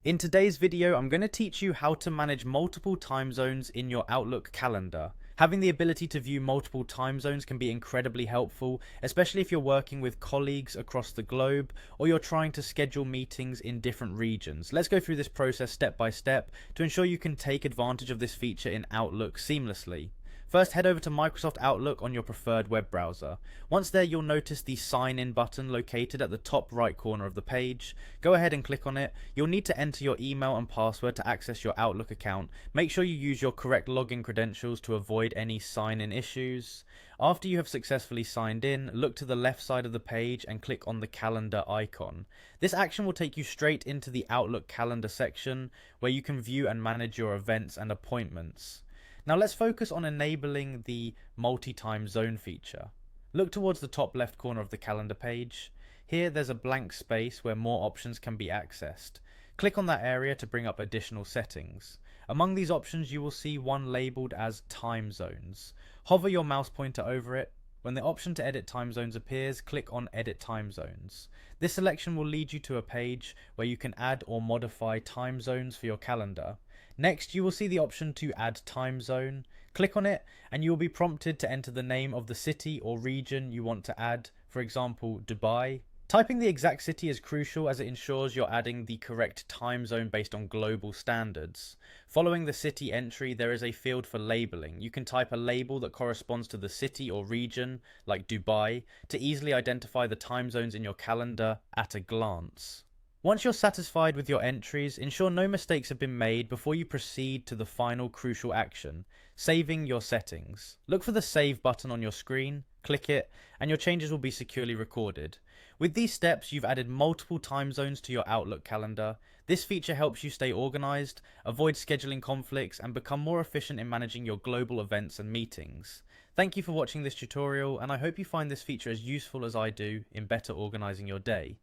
In today's video, I'm going to teach you how to manage multiple time zones in your Outlook calendar. Having the ability to view multiple time zones can be incredibly helpful, especially if you're working with colleagues across the globe or you're trying to schedule meetings in different regions. Let's go through this process step by step to ensure you can take advantage of this feature in Outlook seamlessly. First, head over to Microsoft Outlook on your preferred web browser. Once there, you'll notice the Sign In button located at the top right corner of the page. Go ahead and click on it. You'll need to enter your email and password to access your Outlook account. Make sure you use your correct login credentials to avoid any sign-in issues. After you have successfully signed in, look to the left side of the page and click on the calendar icon. This action will take you straight into the Outlook calendar section where you can view and manage your events and appointments. Now let's focus on enabling the multi-time zone feature. Look towards the top left corner of the calendar page. Here there's a blank space where more options can be accessed. Click on that area to bring up additional settings. Among these options you will see one labelled as time zones. Hover your mouse pointer over it. When the option to edit time zones appears, click on Edit Time Zones. This selection will lead you to a page where you can add or modify time zones for your calendar. Next, you will see the option to add time zone. Click on it and you will be prompted to enter the name of the city or region you want to add, for example, Dubai. Typing the exact city is crucial as it ensures you're adding the correct time zone based on global standards. Following the city entry, there is a field for labeling. You can type a label that corresponds to the city or region, like Dubai, to easily identify the time zones in your calendar at a glance. Once you're satisfied with your entries, ensure no mistakes have been made before you proceed to the final crucial action, saving your settings. Look for the Save button on your screen, click it, and your changes will be securely recorded. With these steps, you've added multiple time zones to your Outlook calendar. This feature helps you stay organized, avoid scheduling conflicts, and become more efficient in managing your global events and meetings. Thank you for watching this tutorial, and I hope you find this feature as useful as I do in better organizing your day.